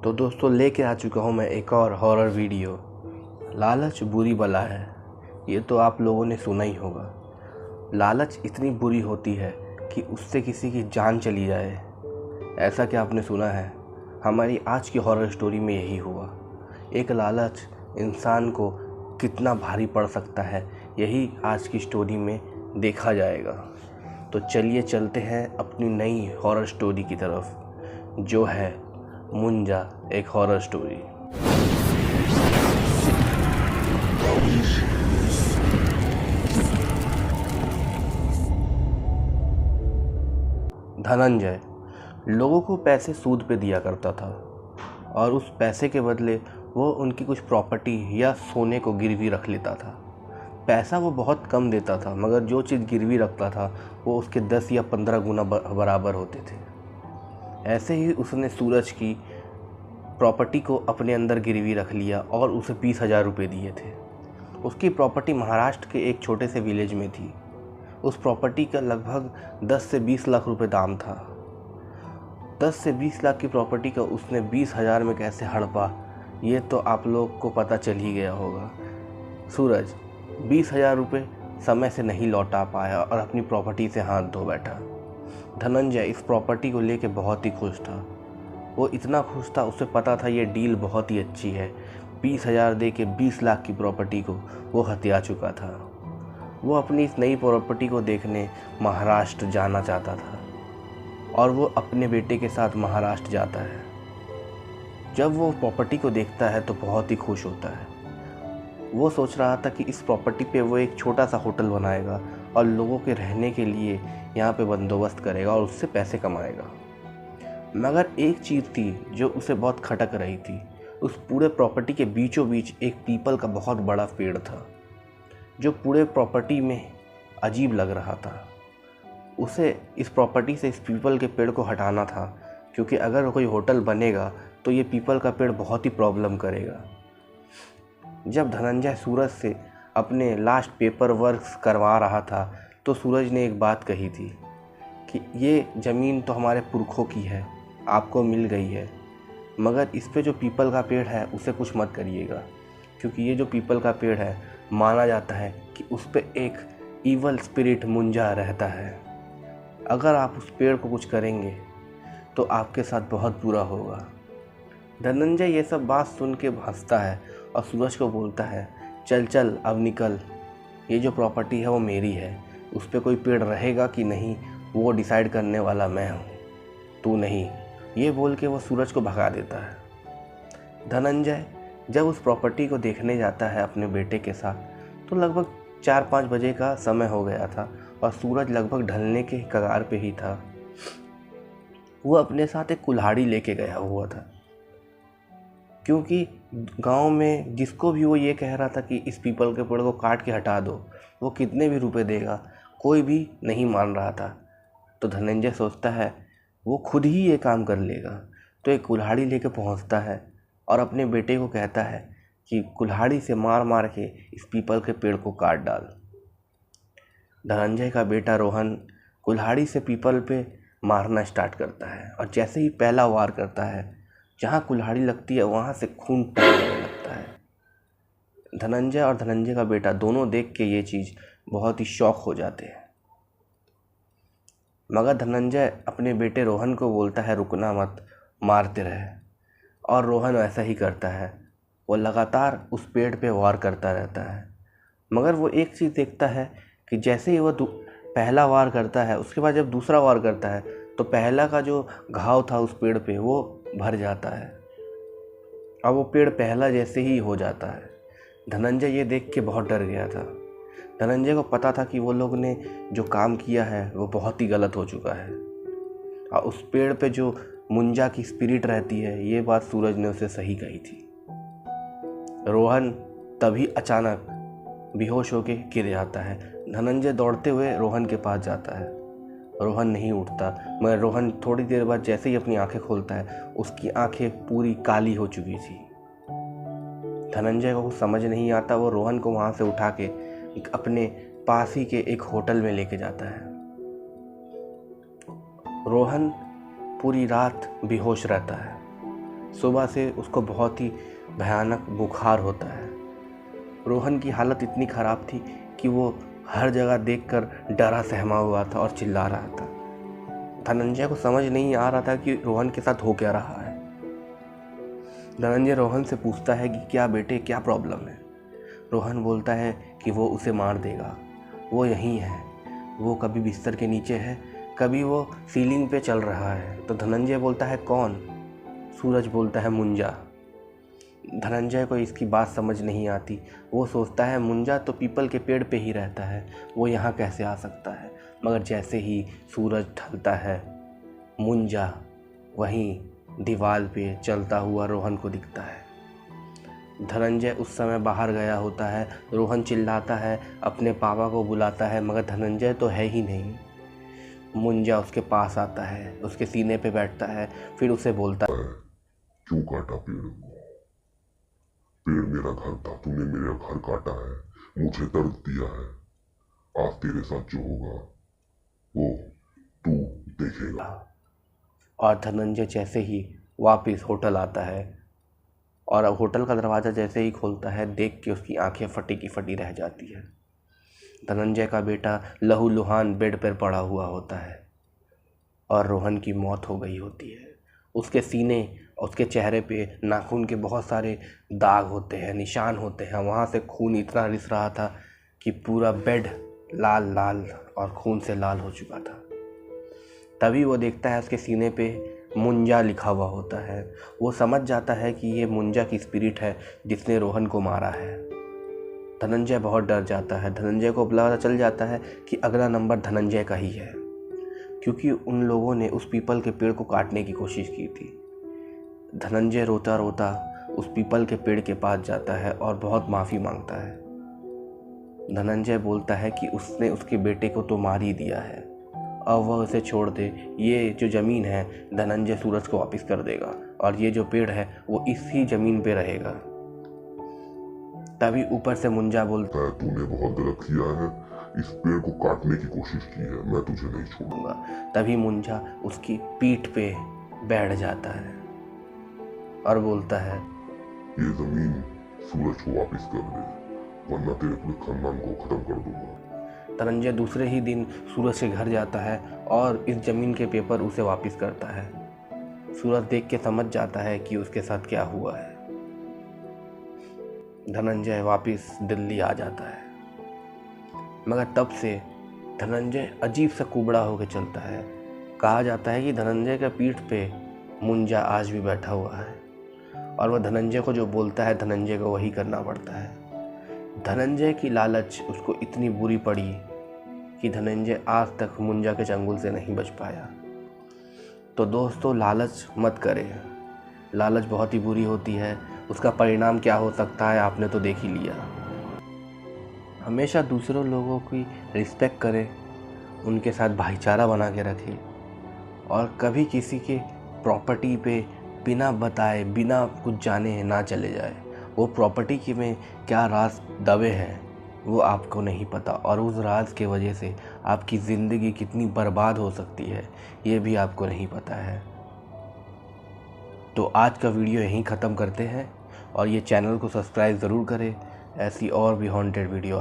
तो दोस्तों लेके आ चुका हूँ मैं एक और हॉरर वीडियो। लालच बुरी बला है, ये तो आप लोगों ने सुना ही होगा। लालच इतनी बुरी होती है कि उससे किसी की जान चली जाए। ऐसा क्या आपने सुना है? हमारी आज की हॉरर स्टोरी में यही हुआ। एक लालच इंसान को कितना भारी पड़ सकता है, यही आज की स्टोरी में देखा जाएगा। तो चलिए चलते हैं अपनी नई हॉरर स्टोरी की तरफ, जो है मुंजा एक हॉरर स्टोरी। धनंजय लोगों को पैसे सूद पे दिया करता था और उस पैसे के बदले वो उनकी कुछ प्रॉपर्टी या सोने को गिरवी रख लेता था। पैसा वो बहुत कम देता था, मगर जो चीज़ गिरवी रखता था वो उसके 10 या 15 गुना बराबर होते थे। ऐसे ही उसने सूरज की प्रॉपर्टी को अपने अंदर गिरवी रख लिया और उसे 20,000 रुपये दिए थे। उसकी प्रॉपर्टी महाराष्ट्र के एक छोटे से विलेज में थी। उस प्रॉपर्टी का लगभग 10 से 20 लाख रुपए दाम था। 10 से 20 लाख की प्रॉपर्टी का उसने 20,000 में कैसे हड़पा, ये तो आप लोग को पता चल ही गया होगा। सूरज 20,000 रुपये समय से नहीं लौटा पाया और अपनी प्रॉपर्टी से हाथ धो बैठा। धनंजय इस प्रॉपर्टी को लेके बहुत ही खुश था। वो इतना खुश था, उसे पता था ये डील बहुत ही अच्छी है। 20,000 दे के 20 लाख की प्रॉपर्टी को वो हथिया चुका था। वो अपनी इस नई प्रॉपर्टी को देखने महाराष्ट्र जाना चाहता था और वो अपने बेटे के साथ महाराष्ट्र जाता है। जब वो प्रॉपर्टी को देखता है तो बहुत ही खुश होता है। वो सोच रहा था कि इस प्रॉपर्टी पे वो एक छोटा सा होटल बनाएगा और लोगों के रहने के लिए यहाँ पे बंदोबस्त करेगा और उससे पैसे कमाएगा। मगर एक चीज़ थी जो उसे बहुत खटक रही थी। उस पूरे प्रॉपर्टी के बीचों बीच एक पीपल का बहुत बड़ा पेड़ था, जो पूरे प्रॉपर्टी में अजीब लग रहा था। उसे इस प्रॉपर्टी से इस पीपल के पेड़ को हटाना था, क्योंकि अगर कोई होटल बनेगा तो ये पीपल का पेड़ बहुत ही प्रॉब्लम करेगा। जब धनंजय सूरज से अपने लास्ट पेपर वर्क्स करवा रहा था तो सूरज ने एक बात कही थी कि ये ज़मीन तो हमारे पुरखों की है, आपको मिल गई है, मगर इस पे जो पीपल का पेड़ है उसे कुछ मत करिएगा, क्योंकि ये जो पीपल का पेड़ है माना जाता है कि उस पे एक ईवल स्पिरिट मुंजा रहता है। अगर आप उस पेड़ को कुछ करेंगे तो आपके साथ बहुत बुरा होगा। धनंजय ये सब बात सुन के हंसता है और सूरज को बोलता है, चल चल अब निकल, ये जो प्रॉपर्टी है वो मेरी है, उस पर कोई पेड़ रहेगा कि नहीं वो डिसाइड करने वाला मैं हूँ, तू नहीं। ये बोल के वो सूरज को भगा देता है। धनंजय जब उस प्रॉपर्टी को देखने जाता है अपने बेटे के साथ तो लगभग 4-5 बजे का समय हो गया था और सूरज लगभग ढलने के कगार पे ही था। वो अपने साथ एक कुल्हाड़ी लेके गया हुआ था, क्योंकि गांव में जिसको भी वो ये कह रहा था कि इस पीपल के पेड़ को काट के हटा दो, वो कितने भी रुपए देगा, कोई भी नहीं मान रहा था। तो धनंजय सोचता है वो खुद ही ये काम कर लेगा, तो एक कुल्हाड़ी लेके पहुंचता है और अपने बेटे को कहता है कि कुल्हाड़ी से मार मार के इस पीपल के पेड़ को काट डाल। धनंजय का बेटा रोहन कुल्हाड़ी से पीपल पे मारना स्टार्ट करता है और जैसे ही पहला वार करता है, जहाँ कुल्हाड़ी लगती है वहाँ से खून टपकने लगता है। धनंजय और धनंजय का बेटा दोनों देख के ये चीज़ बहुत ही शॉक हो जाते हैं। मगर धनंजय अपने बेटे रोहन को बोलता है रुकना मत, मारते रहे, और रोहन ऐसा ही करता है। वो लगातार उस पेड़ पे वार करता रहता है। मगर वो एक चीज़ देखता है कि जैसे ही वो पहला वार करता है, उसके बाद जब दूसरा वार करता है तो पहला का जो घाव था उस पेड़ पे वो भर जाता है और वो पेड़ पहला जैसे ही हो जाता है। धनंजय ये देख के बहुत डर गया था। धनंजय को पता था कि वो लोग ने जो काम किया है वो बहुत ही गलत हो चुका है और उस पेड़ पे जो मुंजा की स्पिरिट रहती है, ये बात सूरज ने उसे सही कही थी। रोहन तभी अचानक बेहोश होके गिर जाता है। धनंजय दौड़ते हुए रोहन के पास जाता है। रोहन नहीं उठता, मगर रोहन थोड़ी देर बाद जैसे ही अपनी आंखें खोलता है, उसकी आंखें पूरी काली हो चुकी थी। धनंजय को कुछ समझ नहीं आता। वो रोहन को वहाँ से उठा के अपने पास ही के एक होटल में लेके जाता है। रोहन पूरी रात बेहोश रहता है सुबह से उसको बहुत ही भयानक बुखार होता है। रोहन की हालत इतनी ख़राब थी कि वो हर जगह देखकर डरा सहमा हुआ था और चिल्ला रहा था। धनंजय को समझ नहीं आ रहा था कि रोहन के साथ हो क्या रहा है। धनंजय रोहन से पूछता है कि क्या बेटे, क्या प्रॉब्लम है। रोहन बोलता है कि वो उसे मार देगा, वो यहीं है, वो कभी बिस्तर के नीचे है, कभी वो सीलिंग पे चल रहा है। तो धनंजय बोलता है कौन? सूरज बोलता है मुंजा। धनंजय को इसकी बात समझ नहीं आती। वो सोचता है मुंजा तो पीपल के पेड़ पे ही रहता है, वो यहाँ कैसे आ सकता है। मगर जैसे ही सूरज ढलता है, मुंजा वहीं दीवार पे चलता हुआ रोहन को दिखता है। धनंजय उस समय बाहर गया होता है। रोहन चिल्लाता है, अपने पापा को बुलाता है, मगर धनंजय तो है ही नहीं। मुंजा उसके पास आता है, उसके सीने पे बैठता है, फिर उसे बोलता है, क्यों काटा पेड़ को? पेड़ मेरा घर था, तूने मेरा घर काटा है, मुझे दर्द दिया है। आज तेरे साथ जो होगा वो तू देखेगा। और धनंजय जैसे ही वापस होटल आता है और होटल का दरवाज़ा जैसे ही खोलता है, देख के उसकी आंखें फटी की फटी रह जाती है। धनंजय का बेटा लहूलुहान बेड पर पड़ा हुआ होता है और रोहन की मौत हो गई होती है। उसके सीने, उसके चेहरे पे नाखून के बहुत सारे दाग होते हैं, निशान होते हैं। वहाँ से खून इतना रिस रहा था कि पूरा बेड लाल लाल और खून से लाल हो चुका था। तभी वो देखता है उसके सीने पे मुंजा लिखा हुआ होता है। वो समझ जाता है कि ये मुंजा की स्पिरिट है जिसने रोहन को मारा है। धनंजय बहुत डर जाता है। धनंजय को पता चल जाता है कि अगला नंबर धनंजय का ही है, क्योंकि उन लोगों ने उस पीपल के पेड़ को काटने की कोशिश की थी। धनंजय रोता रोता उस पीपल के पेड़ के पास जाता है और बहुत माफ़ी मांगता है। धनंजय बोलता है कि उसने उसके बेटे को तो मार ही दिया है, अब वह उसे छोड़ दे। ये जो ज़मीन है धनंजय सूरज को वापस कर देगा और ये जो पेड़ है वो इसी ज़मीन पे रहेगा। तभी ऊपर से मुंजा बोलता है, तूने बहुत गलत किया है, इस पेड़ को काटने की कोशिश की है, मैं तुझे नहीं छोड़ूंगा। तभी मुंजा उसकी पीठ पे बैठ जाता है और बोलता है, ये जमीन सूरज को वापस कर दे, वरना तेरे पूरे खानदान को खत्म कर दूंगा। धनंजय दूसरे ही दिन सूरज के घर जाता है और इस ज़मीन के पेपर उसे वापस करता है। सूरज देख के समझ जाता है कि उसके साथ क्या हुआ है। धनंजय वापस दिल्ली आ जाता है, मगर तब से धनंजय अजीब सा कुबड़ा होकर चलता है। कहा जाता है कि धनंजय के पीठ पे मुंजा आज भी बैठा हुआ है और वह धनंजय को जो बोलता है धनंजय को वही करना पड़ता है। धनंजय की लालच उसको इतनी बुरी पड़ी कि धनंजय आज तक मुंजा के चंगुल से नहीं बच पाया। तो दोस्तों, लालच मत करें, लालच बहुत ही बुरी होती है। उसका परिणाम क्या हो सकता है आपने तो देख ही लिया। हमेशा दूसरों लोगों की रिस्पेक्ट करें, उनके साथ भाईचारा बना के रखें और कभी किसी के प्रॉपर्टी पे बिना बताए, बिना कुछ जाने ना चले जाए। वो प्रॉपर्टी के में क्या राज दबे हैं वो आपको नहीं पता और उस राज के वजह से आपकी ज़िंदगी कितनी बर्बाद हो सकती है ये भी आपको नहीं पता है। तो आज का वीडियो यहीं ख़त्म करते हैं और ये चैनल को सब्सक्राइब ज़रूर करें, ऐसी और भी हॉन्टेड वीडियो